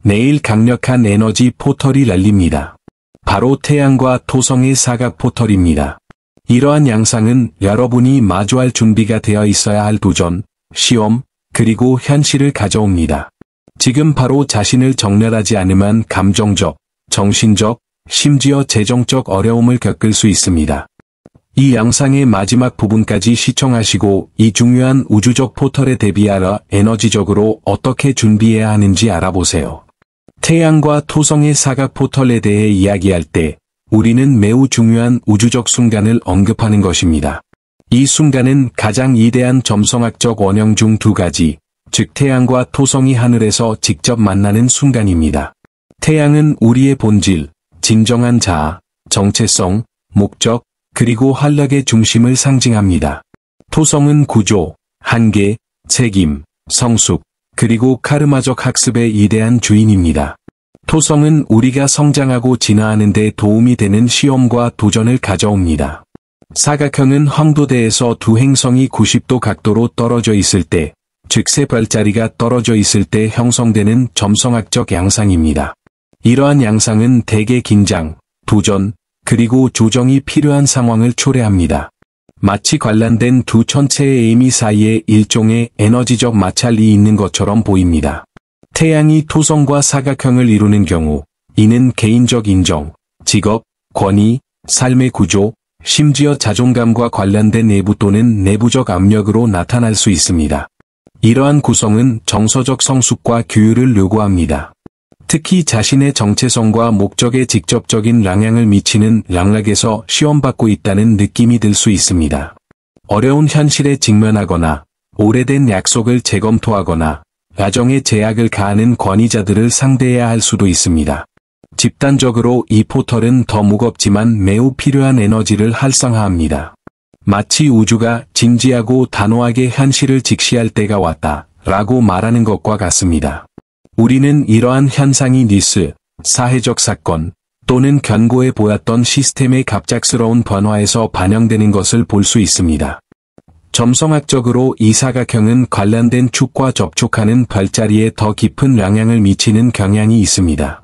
내일 강력한 에너지 포털이 날립니다. 바로 태양과 토성의 사각 포털입니다. 이러한 양상은 여러분이 마주할 준비가 되어 있어야 할 도전, 시험, 그리고 현실을 가져옵니다. 지금 바로 자신을 정렬하지 않으면 감정적, 정신적, 심지어 재정적 어려움을 겪을 수 있습니다. 이 영상의 마지막 부분까지 시청하시고 이 중요한 우주적 포털에 대비하여 에너지적으로 어떻게 준비해야 하는지 알아보세요. 태양과 토성의 사각 포털에 대해 이야기할 때 우리는 매우 중요한 우주적 순간을 언급하는 것입니다. 이 순간은 가장 위대한 점성학적 원형 중 두 가지, 즉 태양과 토성이 하늘에서 직접 만나는 순간입니다. 태양은 우리의 본질, 진정한 자아, 정체성, 목적, 그리고 활력의 중심을 상징합니다. 토성은 구조, 한계, 책임, 성숙, 그리고 카르마적 학습의 위대한 주인입니다. 토성은 우리가 성장하고 진화하는 데 도움이 되는 시험과 도전을 가져옵니다. 사각형은 황도대에서 두 행성이 90도 각도로 떨어져 있을 때, 즉 세 별자리가 떨어져 있을 때 형성되는 점성학적 양상입니다. 이러한 양상은 대개 긴장, 도전, 그리고 조정이 필요한 상황을 초래합니다. 마치 관련된 두 천체의 에이미 사이에 일종의 에너지적 마찰이 있는 것처럼 보입니다. 태양이 토성과 사각형을 이루는 경우, 이는 개인적 인정, 직업, 권위, 삶의 구조, 심지어 자존감과 관련된 내부 또는 내부적 압력으로 나타날 수 있습니다. 이러한 구성은 정서적 성숙과 규율을 요구합니다. 특히 자신의 정체성과 목적에 직접적인 영향을 미치는 랑락에서 시험받고 있다는 느낌이 들 수 있습니다. 어려운 현실에 직면하거나 오래된 약속을 재검토하거나 가정에 제약을 가하는 권위자들을 상대해야 할 수도 있습니다. 집단적으로 이 포털은 더 무겁지만 매우 필요한 에너지를 활성화합니다. 마치 우주가 진지하고 단호하게 현실을 직시할 때가 왔다 라고 말하는 것과 같습니다. 우리는 이러한 현상이 뉴스, 사회적 사건 또는 견고해 보였던 시스템의 갑작스러운 변화에서 반영되는 것을 볼 수 있습니다. 점성학적으로 이 사각형은 관련된 축과 접촉하는 별자리에 더 깊은 영향을 미치는 경향이 있습니다.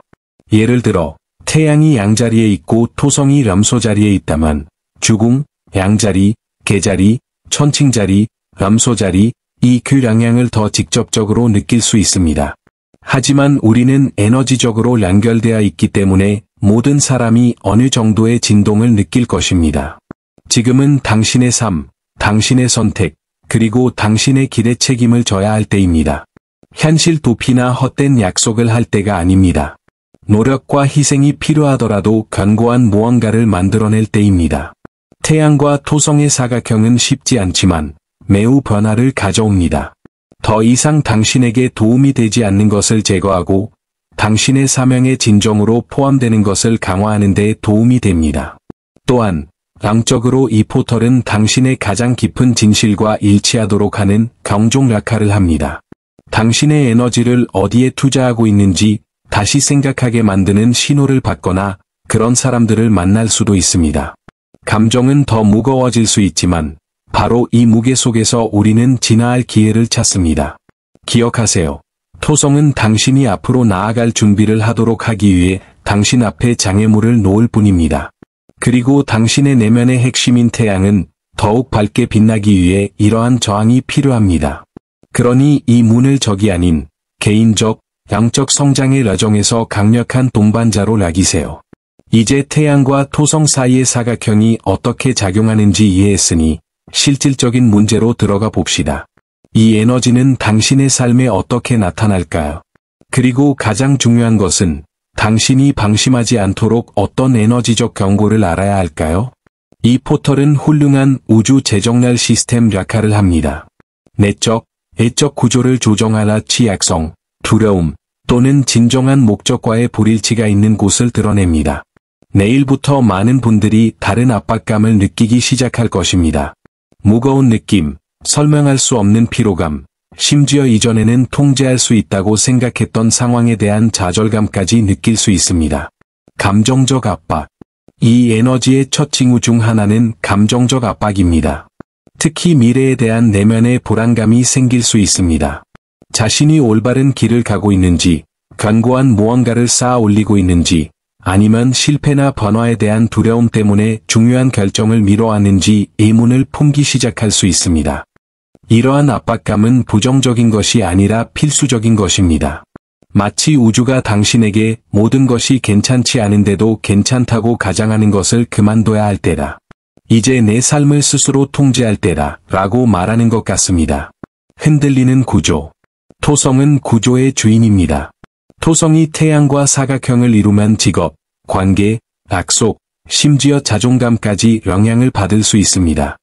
예를 들어 태양이 양자리에 있고 토성이 염소자리에 있다면 주궁, 양자리, 개자리, 천칭자리, 염소자리, 이 그 영향을 더 직접적으로 느낄 수 있습니다. 하지만 우리는 에너지적으로 연결되어 있기 때문에 모든 사람이 어느 정도의 진동을 느낄 것입니다. 지금은 당신의 삶, 당신의 선택, 그리고 당신의 길에 책임을 져야 할 때입니다. 현실 도피나 헛된 약속을 할 때가 아닙니다. 노력과 희생이 필요하더라도 견고한 무언가를 만들어낼 때입니다. 태양과 토성의 사각형은 쉽지 않지만 매우 변화를 가져옵니다. 더 이상 당신에게 도움이 되지 않는 것을 제거하고 당신의 사명의 진정으로 포함되는 것을 강화하는 데 도움이 됩니다. 또한 양적으로 이 포털은 당신의 가장 깊은 진실과 일치하도록 하는 경종 역할을 합니다. 당신의 에너지를 어디에 투자하고 있는지 다시 생각하게 만드는 신호를 받거나 그런 사람들을 만날 수도 있습니다. 감정은 더 무거워질 수 있지만 바로 이 무게 속에서 우리는 진화할 기회를 찾습니다. 기억하세요. 토성은 당신이 앞으로 나아갈 준비를 하도록 하기 위해 당신 앞에 장애물을 놓을 뿐입니다. 그리고 당신의 내면의 핵심인 태양은 더욱 밝게 빛나기 위해 이러한 저항이 필요합니다. 그러니 이 문을 적이 아닌 개인적, 양적 성장의 여정에서 강력한 동반자로 여기세요. 이제 태양과 토성 사이의 사각형이 어떻게 작용하는지 이해했으니 실질적인 문제로 들어가 봅시다. 이 에너지는 당신의 삶에 어떻게 나타날까요? 그리고 가장 중요한 것은 당신이 방심하지 않도록 어떤 에너지적 경고를 알아야 할까요? 이 포털은 훌륭한 우주 재정렬 시스템 역할을 합니다. 내적, 애적 구조를 조정하라 취약성, 두려움, 또는 진정한 목적과의 불일치가 있는 곳을 드러냅니다. 내일부터 많은 분들이 다른 압박감을 느끼기 시작할 것입니다. 무거운 느낌, 설명할 수 없는 피로감, 심지어 이전에는 통제할 수 있다고 생각했던 상황에 대한 좌절감까지 느낄 수 있습니다. 감정적 압박. 이 에너지의 첫 징후 중 하나는 감정적 압박입니다. 특히 미래에 대한 내면의 불안감이 생길 수 있습니다. 자신이 올바른 길을 가고 있는지, 견고한 무언가를 쌓아 올리고 있는지, 아니면 실패나 변화에 대한 두려움 때문에 중요한 결정을 미뤄왔는지 의문을 품기 시작할 수 있습니다. 이러한 압박감은 부정적인 것이 아니라 필수적인 것입니다. 마치 우주가 당신에게 모든 것이 괜찮지 않은데도 괜찮다고 가장하는 것을 그만둬야 할 때다. 이제 내 삶을 스스로 통제할 때다 라고 말하는 것 같습니다. 흔들리는 구조. 토성은 구조의 주인입니다. 토성이 태양과 사각형을 이루면 직업, 관계, 약속, 심지어 자존감까지 영향을 받을 수 있습니다.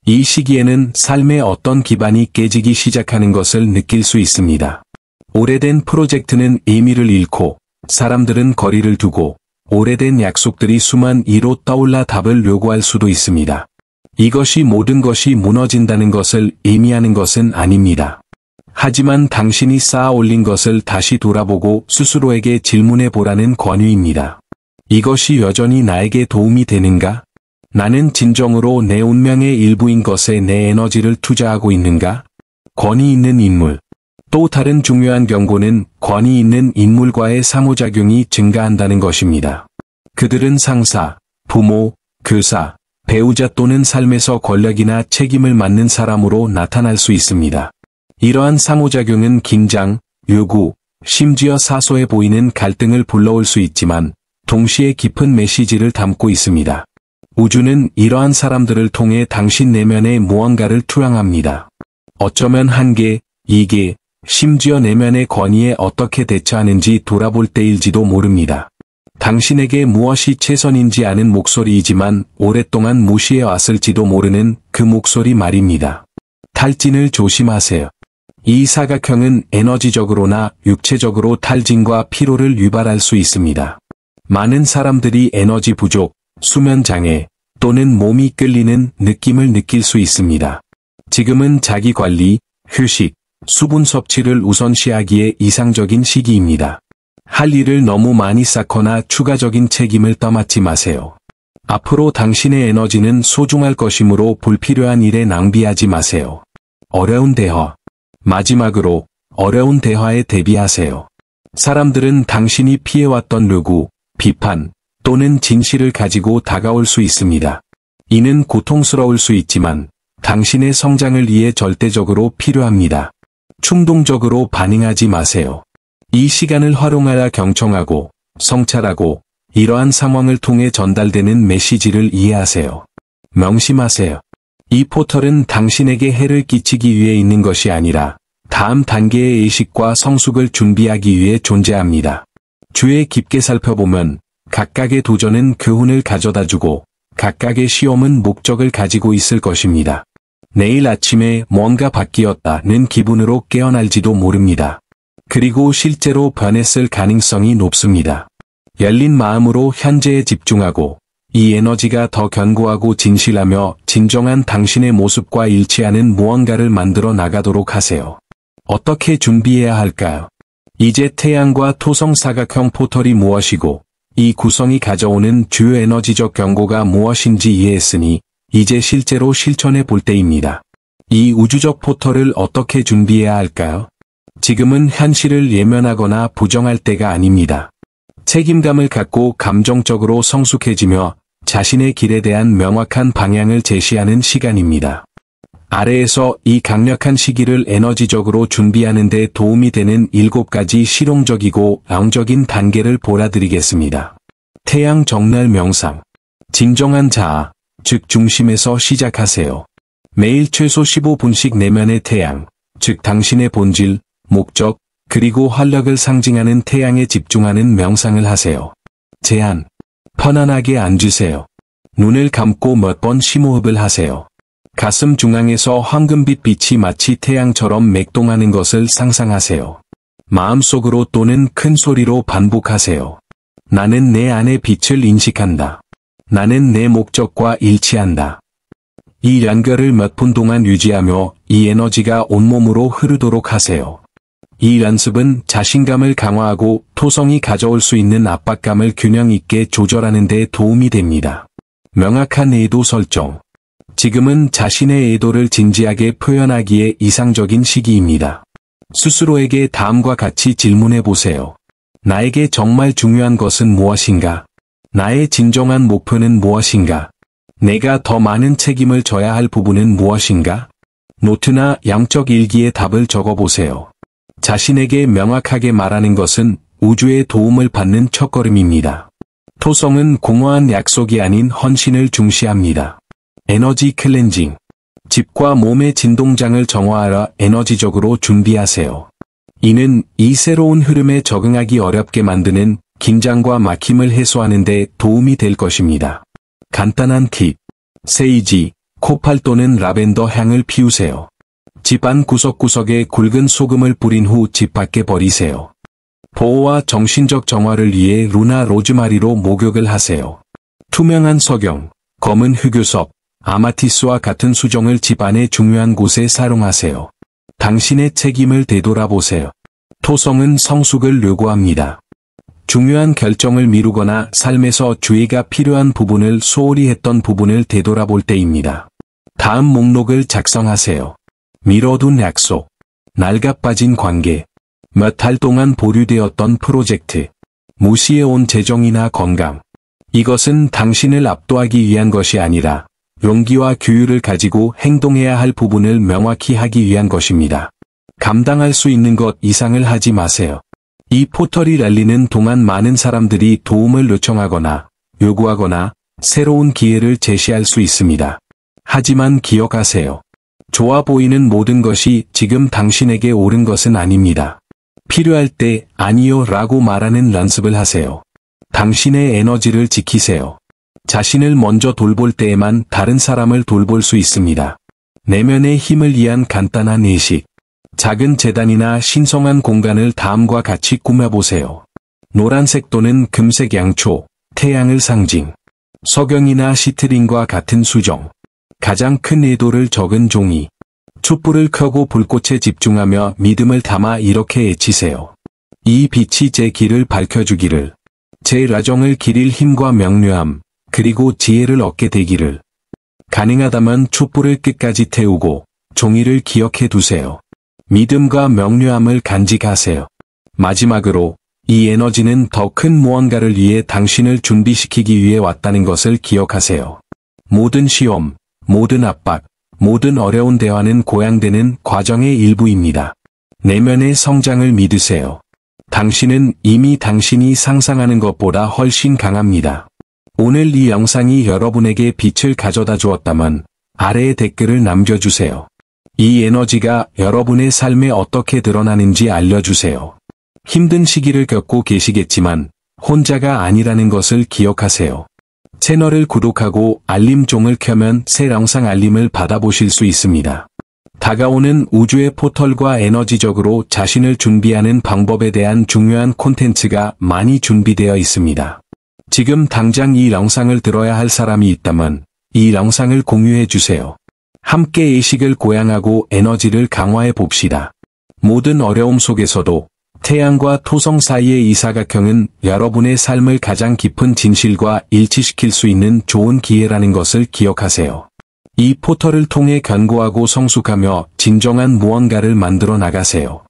이 시기에는 삶의 어떤 기반이 깨지기 시작하는 것을 느낄 수 있습니다. 오래된 프로젝트는 의미를 잃고, 사람들은 거리를 두고, 오래된 약속들이 수만 이로 떠올라 답을 요구할 수도 있습니다. 이것이 모든 것이 무너진다는 것을 의미하는 것은 아닙니다. 하지만 당신이 쌓아 올린 것을 다시 돌아보고 스스로에게 질문해 보라는 권유입니다. 이것이 여전히 나에게 도움이 되는가? 나는 진정으로 내 운명의 일부인 것에 내 에너지를 투자하고 있는가? 권위 있는 인물. 또 다른 중요한 경고는 권위 있는 인물과의 상호작용이 증가한다는 것입니다. 그들은 상사, 부모, 교사, 배우자 또는 삶에서 권력이나 책임을 맡는 사람으로 나타날 수 있습니다. 이러한 상호작용은 긴장, 요구, 심지어 사소해 보이는 갈등을 불러올 수 있지만 동시에 깊은 메시지를 담고 있습니다. 우주는 이러한 사람들을 통해 당신 내면의 무언가를 투영합니다. 어쩌면 한계, 이계, 심지어 내면의 권위에 어떻게 대처하는지 돌아볼 때일지도 모릅니다. 당신에게 무엇이 최선인지 아는 목소리이지만 오랫동안 무시해 왔을지도 모르는 그 목소리 말입니다. 탈진을 조심하세요. 이 사각형은 에너지적으로나 육체적으로 탈진과 피로를 유발할 수 있습니다. 많은 사람들이 에너지 부족, 수면 장애, 또는 몸이 끌리는 느낌을 느낄 수 있습니다. 지금은 자기 관리, 휴식, 수분 섭취를 우선시하기에 이상적인 시기입니다. 할 일을 너무 많이 쌓거나 추가적인 책임을 떠맡지 마세요. 앞으로 당신의 에너지는 소중할 것이므로 불필요한 일에 낭비하지 마세요. 어려운 대화. 마지막으로, 어려운 대화에 대비하세요. 사람들은 당신이 피해왔던 요구, 비판, 또는 진실을 가지고 다가올 수 있습니다. 이는 고통스러울 수 있지만, 당신의 성장을 위해 절대적으로 필요합니다. 충동적으로 반응하지 마세요. 이 시간을 활용하여 경청하고, 성찰하고, 이러한 상황을 통해 전달되는 메시지를 이해하세요. 명심하세요. 이 포털은 당신에게 해를 끼치기 위해 있는 것이 아니라 다음 단계의 의식과 성숙을 준비하기 위해 존재합니다. 주에 깊게 살펴보면 각각의 도전은 교훈을 가져다주고 각각의 시험은 목적을 가지고 있을 것입니다. 내일 아침에 뭔가 바뀌었다는 기분으로 깨어날지도 모릅니다. 그리고 실제로 변했을 가능성이 높습니다. 열린 마음으로 현재에 집중하고 이 에너지가 더 견고하고 진실하며 진정한 당신의 모습과 일치하는 무언가를 만들어 나가도록 하세요. 어떻게 준비해야 할까요? 이제 태양과 토성 사각형 포털이 무엇이고 이 구성이 가져오는 주요 에너지적 경고가 무엇인지 이해했으니 이제 실제로 실천해 볼 때입니다. 이 우주적 포털을 어떻게 준비해야 할까요? 지금은 현실을 예면하거나 부정할 때가 아닙니다. 책임감을 갖고 감정적으로 성숙해지며 자신의 길에 대한 명확한 방향을 제시하는 시간입니다. 아래에서 이 강력한 시기를 에너지적으로 준비하는 데 도움이 되는 7가지 실용적이고 영적인 단계를 보여드리겠습니다. 태양 정날 명상. 진정한 자아, 즉 중심에서 시작하세요. 매일 최소 15분씩 내면의 태양, 즉 당신의 본질, 목적, 그리고 활력을 상징하는 태양에 집중하는 명상을 하세요. 제안. 편안하게 앉으세요. 눈을 감고 몇 번 심호흡을 하세요. 가슴 중앙에서 황금빛 빛이 마치 태양처럼 맥동하는 것을 상상하세요. 마음속으로 또는 큰 소리로 반복하세요. 나는 내 안의 빛을 인식한다. 나는 내 목적과 일치한다. 이 연결을 몇 분 동안 유지하며 이 에너지가 온몸으로 흐르도록 하세요. 이 연습은 자신감을 강화하고 토성이 가져올 수 있는 압박감을 균형 있게 조절하는 데 도움이 됩니다. 명확한 의도 설정. 지금은 자신의 의도를 진지하게 표현하기에 이상적인 시기입니다. 스스로에게 다음과 같이 질문해 보세요. 나에게 정말 중요한 것은 무엇인가? 나의 진정한 목표는 무엇인가? 내가 더 많은 책임을 져야 할 부분은 무엇인가? 노트나 양적 일기에 답을 적어보세요. 자신에게 명확하게 말하는 것은 우주의 도움을 받는 첫걸음입니다. 토성은 공허한 약속이 아닌 헌신을 중시합니다. 에너지 클렌징. 집과 몸의 진동장을 정화하라. 에너지적으로 준비하세요. 이는 이 새로운 흐름에 적응하기 어렵게 만드는 긴장과 막힘을 해소하는 데 도움이 될 것입니다. 간단한 팁. 세이지, 코팔 또는 라벤더 향을 피우세요. 집 안 구석구석에 굵은 소금을 뿌린 후 집 밖에 버리세요. 보호와 정신적 정화를 위해 루나 로즈마리로 목욕을 하세요. 투명한 석영, 검은 흑요섭, 아마티스와 같은 수정을 집 안의 중요한 곳에 사용하세요. 당신의 책임을 되돌아보세요. 토성은 성숙을 요구합니다. 중요한 결정을 미루거나 삶에서 주의가 필요한 부분을 소홀히 했던 부분을 되돌아볼 때입니다. 다음 목록을 작성하세요. 미뤄둔 약속, 낡아빠진 관계, 몇 달 동안 보류되었던 프로젝트, 무시해온 재정이나 건강. 이것은 당신을 압도하기 위한 것이 아니라 용기와 규율을 가지고 행동해야 할 부분을 명확히 하기 위한 것입니다. 감당할 수 있는 것 이상을 하지 마세요. 이 포털이 열리는 동안 많은 사람들이 도움을 요청하거나 요구하거나 새로운 기회를 제시할 수 있습니다. 하지만 기억하세요. 좋아 보이는 모든 것이 지금 당신에게 옳은 것은 아닙니다. 필요할 때 아니요 라고 말하는 연습을 하세요. 당신의 에너지를 지키세요. 자신을 먼저 돌볼 때에만 다른 사람을 돌볼 수 있습니다. 내면의 힘을 위한 간단한 예식. 작은 재단이나 신성한 공간을 다음과 같이 꾸며보세요. 노란색 또는 금색 양초, 태양을 상징. 석영이나 시트린과 같은 수정. 가장 큰 의도를 적은 종이. 촛불을 켜고 불꽃에 집중하며 믿음을 담아 이렇게 외치세요. 이 빛이 제 길을 밝혀주기를. 제 라정을 기릴 힘과 명료함, 그리고 지혜를 얻게 되기를. 가능하다면 촛불을 끝까지 태우고 종이를 기억해 두세요. 믿음과 명료함을 간직하세요. 마지막으로 이 에너지는 더 큰 무언가를 위해 당신을 준비시키기 위해 왔다는 것을 기억하세요. 모든 시험, 모든 압박, 모든 어려운 대화는 고양되는 과정의 일부입니다. 내면의 성장을 믿으세요. 당신은 이미 당신이 상상하는 것보다 훨씬 강합니다. 오늘 이 영상이 여러분에게 빛을 가져다 주었다면 아래에 댓글을 남겨주세요. 이 에너지가 여러분의 삶에 어떻게 드러나는지 알려주세요. 힘든 시기를 겪고 계시겠지만 혼자가 아니라는 것을 기억하세요. 채널을 구독하고 알림종을 켜면 새 영상 알림을 받아보실 수 있습니다. 다가오는 우주의 포털과 에너지적으로 자신을 준비하는 방법에 대한 중요한 콘텐츠가 많이 준비되어 있습니다. 지금 당장 이 영상을 들어야 할 사람이 있다면 이 영상을 공유해 주세요. 함께 의식을 고양하고 에너지를 강화해 봅시다. 모든 어려움 속에서도 태양과 토성 사이의 이 사각형은 여러분의 삶을 가장 깊은 진실과 일치시킬 수 있는 좋은 기회라는 것을 기억하세요. 이 포털을 통해 견고하고 성숙하며 진정한 무언가를 만들어 나가세요.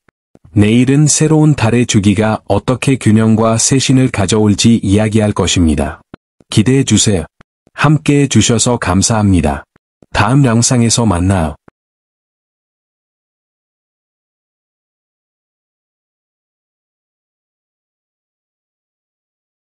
내일은 새로운 달의 주기가 어떻게 균형과 쇄신을 가져올지 이야기할 것입니다. 기대해 주세요. 함께 해주셔서 감사합니다. 다음 영상에서 만나요.